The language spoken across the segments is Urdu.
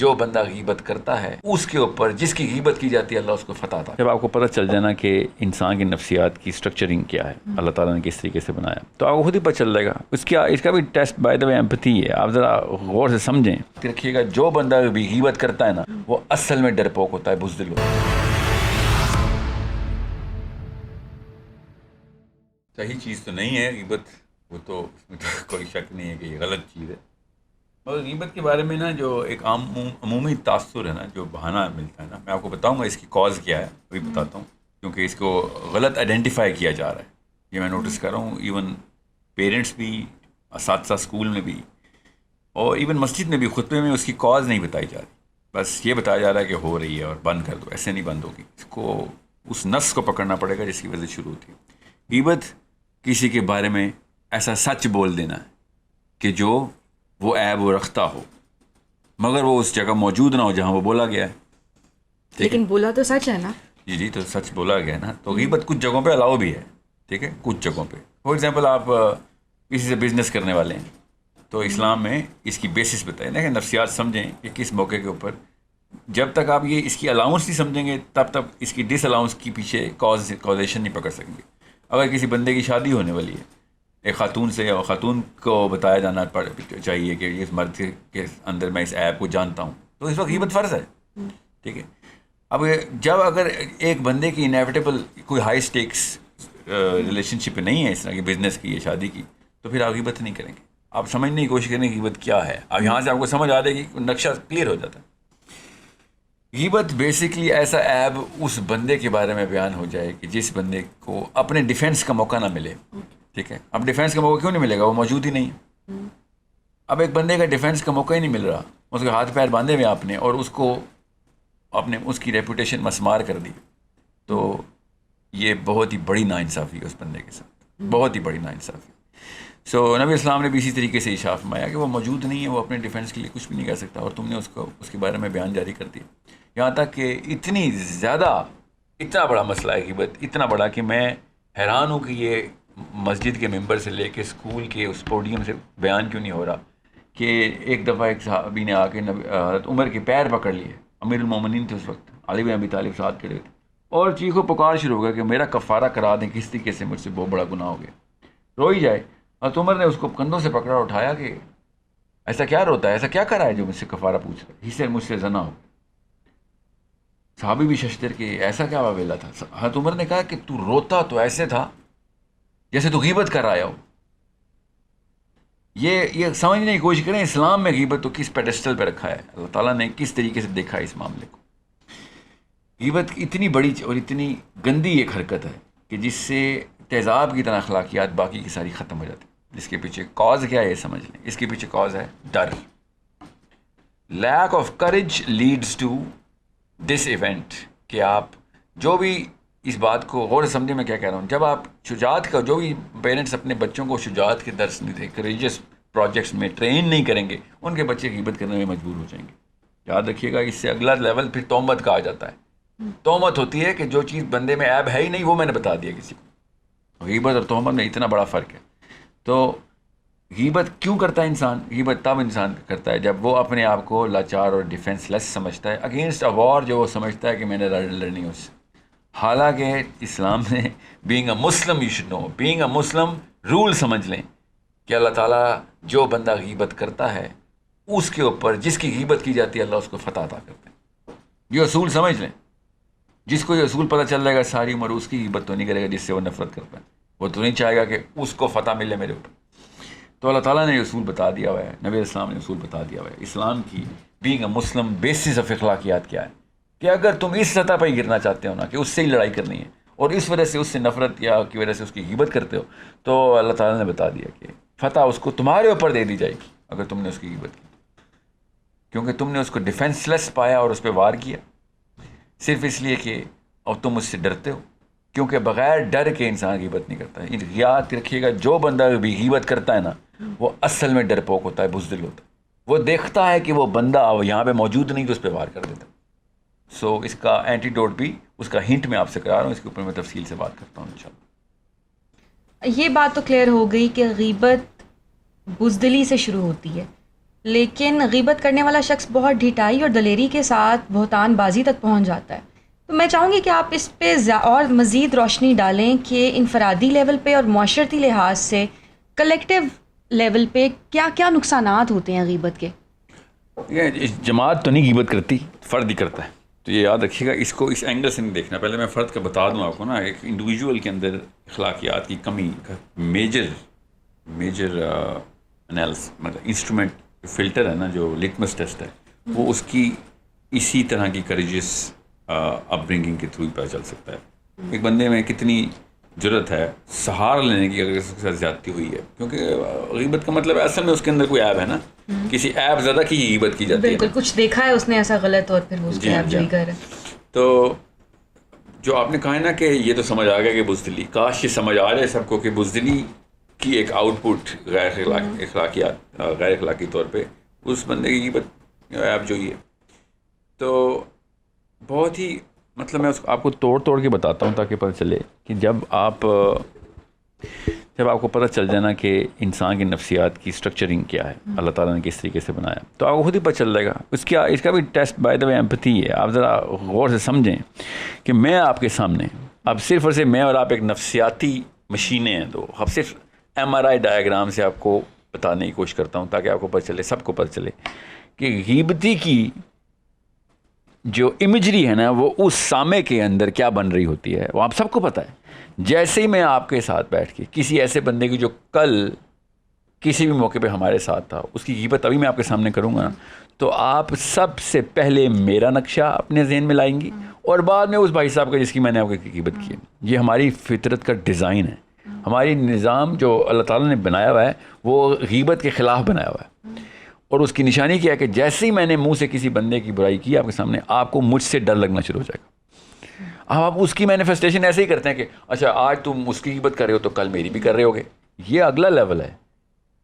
جو بندہ غیبت کرتا ہے اس کے اوپر جس کی غیبت کی جاتی ہے اللہ اس کو فتح عطا کرتا ہے۔ جب آپ کو پتہ چل جائے نا کہ انسان کی نفسیات کی سٹرکچرنگ کیا ہے، اللہ تعالیٰ نے کس طریقے سے بنایا، تو آپ کو خود ہی پتہ چل جائے گا۔ اس کا بھی test by the way empathy ہے، آپ ذرا غور سے سمجھیں، رکھیے گا جو بندہ بھی غیبت کرتا ہے نا وہ اصل میں ڈرپوک ہوتا ہے، بزدل ہوتا ہے۔ صحیح چیز تو نہیں ہے غیبت، وہ تو اس میں تو کوئی شک نہیں ہے کہ یہ غلط چیز ہے، مگر غیبت کے بارے میں نا جو ایک عمومی تاثر ہے نا، جو بہانہ ملتا ہے نا، میں آپ کو بتاؤں گا اس کی کاز کیا ہے، ابھی بتاتا ہوں، کیونکہ اس کو غلط آئیڈینٹیفائی کیا جا رہا ہے، یہ میں نوٹس کر رہا ہوں، ایون پیرنٹس بھی، اساتذہ اسکول میں بھی، اور ایون مسجد میں بھی خطبے میں اس کی کاز نہیں بتائی جا رہی، بس یہ بتایا جا رہا ہے کہ ہو رہی ہے اور بند کر دو، ایسے نہیں بند ہوگی، اس کو اس نص کو پکڑنا پڑے گا جس کی وجہ سے شروع ہوتی ہے۔ غیبت کسی کے بارے میں ایسا سچ بول دینا ہے کہ جو وہ عیب وہ رکھتا ہو مگر وہ اس جگہ موجود نہ ہو جہاں وہ بولا گیا ہے، لیکن بولا تو سچ ہے نا، جی تو سچ بولا گیا نا، تو غیبت کچھ جگہوں پہ الاؤ بھی ہے، ٹھیک ہے، کچھ جگہوں پہ، فار ایگزامپل آپ کسی سے بزنس کرنے والے ہیں تو اسلام میں اس کی بیسس بتائیں نا کہ نفسیات سمجھیں کہ کس موقع کے اوپر، جب تک آپ یہ اس کی الاؤنس نہیں سمجھیں گے تب تک اس کی ڈس الاؤنس کے پیچھے کازیشن نہیں پکڑ سکیں گے۔ اگر کسی بندے کی شادی ہونے والی ہے ایک خاتون سے، اور خاتون کو بتایا جانا چاہیے کہ اس مرد کے اندر میں اس عیب کو جانتا ہوں، تو اس وقت غیبت فرض ہے، ٹھیک ہے۔ اب جب اگر ایک بندے کی انیویٹیبل کوئی ہائی سٹیکس ریلیشن شپ نہیں ہے اس طرح کی بزنس کی یا شادی کی، تو پھر آپ غیبت نہیں کریں گے، آپ سمجھنے کی کوشش کریں غیبت کیا ہے، اب یہاں سے آپ کو سمجھ آ جائے گی، نقشہ کلیئر ہو جاتا ہے۔ غیبت بیسکلی ایسا عیب اس بندے کے بارے میں بیان ہو جائے کہ جس بندے کو اپنے ڈیفینس کا موقع نہ ملے، ٹھیک ہے۔ اب ڈیفینس کا موقع کیوں نہیں ملے گا؟ وہ موجود ہی نہیں ہے۔ اب ایک بندے کا ڈیفینس کا موقع ہی نہیں مل رہا، اس کے ہاتھ پیر باندھے ہوئے آپ نے، اور اس کو آپ نے اس کی ریپوٹیشن مسمار کر دی، تو یہ بہت ہی بڑی ناانصافی ہے اس بندے کے ساتھ، بہت ہی بڑی ناانصافی۔ سو نبی اسلام نے بھی اسی طریقے سے اشارہ فرمایا کہ وہ موجود نہیں ہے، وہ اپنے ڈیفینس کے لیے کچھ بھی نہیں کر سکتا، اور تم نے اس کے بارے میں بیان جاری کر دیا، یہاں تک کہ اتنی زیادہ، اتنا بڑا مسئلہ ہے غیبت، اتنا بڑا کہ میں حیران ہوں کہ یہ مسجد کے ممبر سے لے کے اسکول کے اس پوڈیم سے بیان کیوں نہیں ہو رہا، کہ ایک دفعہ ایک صحابی نے آ کے حضرت عمر کے پیر پکڑ لیے، امیر المومنین تھے اس وقت، علی بن ابی طالب ساتھ کھڑے تھے، اور چیخ و پکار شروع ہو گیا کہ میرا کفارہ کرا دیں، کس طریقے سے مجھ سے بہت بڑا گناہ ہو گیا، رو ہی جائے۔ حضرت عمر نے اس کو کندھوں سے پکڑا، اٹھایا کہ ایسا کیا روتا ہے، ایسا کیا کرا ہے جو مجھ سے کفارہ پوچھ رہا ہے، ہی سے مجھ سے زنا ہو۔ صحابی بھی ششدر کہ ایسا کیا واویلا تھا؟ حضرت عمر نے کہا کہ تو روتا تو ایسے تھا جیسے تو غیبت کر رہا ہو۔ یہ سمجھنے کی کوشش کریں اسلام میں غیبت تو کس پیڈسٹل پہ رکھا ہے، اللہ تعالیٰ نے کس طریقے سے دیکھا ہے اس معاملے کو۔ غیبت اتنی بڑی اور اتنی گندی ایک حرکت ہے کہ جس سے تیزاب کی طرح اخلاقیات باقی کی ساری ختم ہو جاتی ہے۔ جس کے پیچھے کاز کیا ہے یہ سمجھ لیں، اس کے پیچھے کاز ہے ڈر۔ Lack of courage leads to this event, کہ آپ جو بھی اس بات کو غور سے سمجھیں میں کیا کہہ رہا ہوں، جب آپ شجاعت کا، جو بھی پیرنٹس اپنے بچوں کو شجاعت کے درس نہیں دیں، کریجس پروجیکٹس میں ٹرین نہیں کریں گے، ان کے بچے غیبت کرنے میں مجبور ہو جائیں گے۔ یاد رکھیے گا اس سے اگلا لیول پھر تہمت کا آ جاتا ہے۔ تہمت ہوتی ہے کہ جو چیز بندے میں عیب ہے ہی نہیں وہ میں نے بتا دیا کسی کو۔ غیبت اور تہمت میں اتنا بڑا فرق ہے۔ تو غیبت کیوں کرتا ہے انسان؟ غیبت تب انسان کرتا ہے جب وہ اپنے آپ کو لاچار اور ڈیفینس لیس سمجھتا ہے، اگینسٹ اے وار جو وہ سمجھتا ہے کہ میں نے لڑنی اس سے۔ حالانکہ اسلام نے being a Muslim, you should know, being a Muslim role سمجھ لیں کہ اللہ تعالیٰ جو بندہ غیبت کرتا ہے اس کے اوپر جس کی غیبت کی جاتی ہے اللہ اس کو فتح عطا کرتے ہیں۔ یہ اصول سمجھ لیں، جس کو یہ اصول پتہ چل جائے گا ساری عمر اس کی غیبت تو نہیں کرے گا جس سے وہ نفرت کرتا ہے، وہ تو نہیں چاہے گا کہ اس کو فتح ملے میرے اوپر۔ تو اللہ تعالیٰ نے یہ اصول بتا دیا ہوا ہے، نبی اسلام نے اصول بتا دیا ہوا ہے۔ اسلام کی being a Muslim basis of اخلاقیات کیا ہے کہ اگر تم اس سطح پہ ہی گرنا چاہتے ہو نا کہ اس سے ہی لڑائی کرنی ہے اور اس وجہ سے اس سے نفرت یا کی وجہ سے اس کی غیبت کرتے ہو، تو اللہ تعالیٰ نے بتا دیا کہ فتح اس کو تمہارے اوپر دے دی جائے گی اگر تم نے اس کی غیبت کی، کیونکہ تم نے اس کو ڈیفینس لیس پایا اور اس پہ وار کیا، صرف اس لیے کہ اب تم اس سے ڈرتے ہو، کیونکہ بغیر ڈر کے انسان غیبت نہیں کرتا ہے۔ یاد رکھیے گا جو بندہ بھی غیبت کرتا ہے نا وہ اصل میں ڈرپوک ہوتا ہے، بزدل ہوتا ہے، وہ دیکھتا ہے کہ وہ بندہ یہاں پہ موجود نہیں تو اس پہ وار کر دیتا ہے۔ سو اس کا اینٹی ڈوٹ بھی، اس کا ہنٹ میں آپ سے کرا رہا ہوں، اس کے اوپر میں تفصیل سے بات کرتا ہوں انشاءاللہ۔ یہ بات تو کلیئر ہو گئی کہ غیبت بزدلی سے شروع ہوتی ہے، لیکن غیبت کرنے والا شخص بہت ڈھٹائی اور دلیری کے ساتھ بہتان بازی تک پہنچ جاتا ہے. تو میں چاہوں گی کہ آپ اس پہ اور مزید روشنی ڈالیں کہ انفرادی لیول پہ اور معاشرتی لحاظ سے کلیکٹیو لیول پہ کیا کیا نقصانات ہوتے ہیں غیبت کے. جماعت تو نہیں غیبت کرتی, فرد ہی کرتا ہے. تو یہ یاد رکھیے گا, اس کو اس اینگل سے نہیں دیکھنا. پہلے میں فرد کا بتا دوں آپ کو نا, ایک انڈیویجول کے اندر اخلاقیات کی کمی کا میجر مطلب انسٹرومنٹ فلٹر ہے نا, جو لٹمس ٹیسٹ ہے, وہ اس کی اسی طرح کی کریجس اپ برنگنگ کے تھرو ہی پتہ چل سکتا ہے. ایک بندے میں کتنی جرت ہے سہارا لینے کی اگر اس کے ساتھ زیادتی ہوئی ہے, کیونکہ غیبت کا مطلب اصل میں اس کے اندر کوئی عیب ہے نا, کسی عیب زدہ کی غیبت کی جاتی ہے. بالکل, کچھ دیکھا ہے اس نے ایسا غلط اور پھر وہ اس کی عیب جوئی کر رہا ہے. تو جو آپ نے کہا ہے نا کہ یہ تو سمجھ آ گیا کہ بزدلی, کاش یہ سمجھ آ جائے سب کو کہ بزدلی کی ایک آؤٹ پٹ غیر اخلاقی طور پہ اس بندے کی غیبت عیب جوئی ہے. تو بہت ہی مطلب میں آپ کو توڑ کے بتاتا ہوں تاکہ پتہ چلے کہ جب آپ کو پتہ چل جائے نا کہ انسان کی نفسیات کی اسٹرکچرنگ کیا ہے, اللہ تعالیٰ نے کس طریقے سے بنایا, تو آپ کو خود ہی پتہ چل جائے گا. اس کا بھی test by the way empathy ہے. آپ ذرا غور سے سمجھیں کہ میں آپ کے سامنے اب صرف اور صرف میں اور آپ ایک نفسیاتی مشینیں ہیں, تو اب صرف MRI ڈائیگرام سے آپ کو بتانے کی کوشش کرتا ہوں تاکہ آپ کو پتہ چلے, سب کو پتہ چلے کہ غیبتی کی جو امیجری ہے نا وہ اس سامے کے اندر کیا بن رہی ہوتی ہے, وہ آپ سب کو پتہ ہے. جیسے ہی میں آپ کے ساتھ بیٹھ کے کسی ایسے بندے کی جو کل کسی بھی موقع پہ ہمارے ساتھ تھا اس کی غیبت ابھی میں آپ کے سامنے کروں گا, تو آپ سب سے پہلے میرا نقشہ اپنے ذہن میں لائیں گی اور بعد میں اس بھائی صاحب کا جس کی میں نے آپ کی غیبت کی. یہ ہماری فطرت کا ڈیزائن ہے. ہماری نظام جو اللہ تعالیٰ نے بنایا ہوا ہے وہ غیبت کے خلاف بنایا ہوا ہے, اور اس کی نشانی کیا ہے کہ جیسے ہی میں نے منہ سے کسی بندے کی برائی کی آپ کے سامنے, آپ کو مجھ سے ڈر لگنا شروع ہو جائے گا. اب آپ اس کی مینیفیسٹیشن ایسے ہی کرتے ہیں کہ اچھا آج تم اس کی غیبت کر رہے ہو تو کل میری بھی کر رہے ہوگے. یہ اگلا لیول ہے.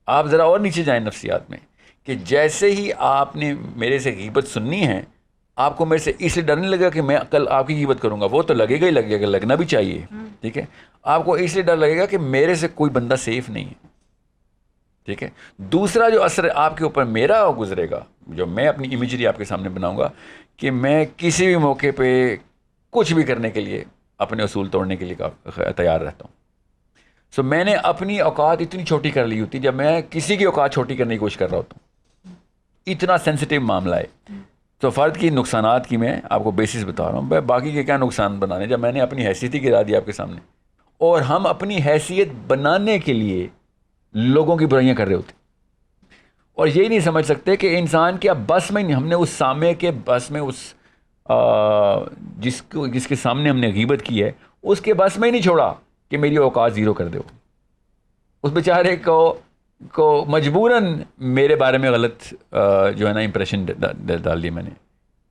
آپ ذرا اور نیچے جائیں نفسیات میں کہ جیسے ہی آپ نے میرے سے غیبت سننی ہے, آپ کو میرے سے اس لیے ڈر نہیں لگا کہ میں کل آپ کی غیبت کروں گا, وہ تو لگے گا, لگنا بھی چاہیے, ٹھیک ہے. آپ کو اس لیے ڈر لگے گا کہ میرے سے کوئی بندہ سیف نہیں ہے, ٹھیک ہے. دوسرا جو اثر آپ کے اوپر میرا گزرے گا, جو میں اپنی امیجری آپ کے سامنے بناؤں گا, کہ میں کسی بھی موقع پہ کچھ بھی کرنے کے لیے اپنے اصول توڑنے کے لیے تیار رہتا ہوں. سو میں نے اپنی اوقات اتنی چھوٹی کر لی ہوتی جب میں کسی کی اوقات چھوٹی کرنے کی کوشش کر رہا ہوتا ہوں. اتنا سینسٹیو معاملہ ہے. تو فرد کی نقصانات کی میں آپ کو بیسس بتا رہا ہوں. باقی کے کیا نقصان بنانے جب میں نے اپنی حیثیت ہی گرا دی آپ کے سامنے, اور ہم اپنی حیثیت بنانے کے لیے لوگوں کی برائیاں کر رہے ہوتے, اور یہی نہیں سمجھ سکتے کہ انسان کیا بس میں نہیں, ہم نے اس سامے کے بس میں اس جس کے سامنے ہم نے غیبت کی ہے اس کے بس میں ہی نہیں چھوڑا کہ میری اوقات زیرو کر دو. اس بیچارے کو مجبوراً میرے بارے میں غلط جو ہے نا امپریشن ڈال دی میں نے.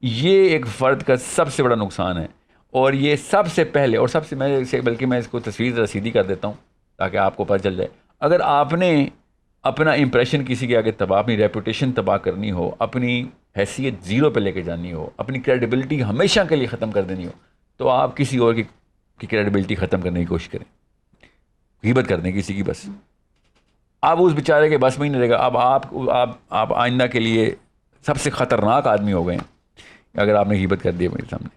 یہ ایک فرد کا سب سے بڑا نقصان ہے, اور یہ سب سے پہلے اور سب سے بلکہ میں اس کو تصویر رسیدی کر دیتا ہوں تاکہ آپ کو پتہ چل جائے. اگر آپ نے اپنا امپریشن کسی کے آگے تباہ, اپنی ریپوٹیشن تباہ کرنی ہو, اپنی حیثیت زیرو پہ لے کے جانی ہو, اپنی کریڈیبلٹی ہمیشہ کے لیے ختم کر دینی ہو, تو آپ کسی اور کی کریڈیبلٹی ختم کرنے کی کوشش کریں, غیبت کر دیں کسی کی. بس آپ اس بیچارے کے بس میں ہی نہیں رہے گا. اب آپ آئندہ کے لیے سب سے خطرناک آدمی ہو گئے ہیں اگر آپ نے غیبت کر دی میرے سامنے.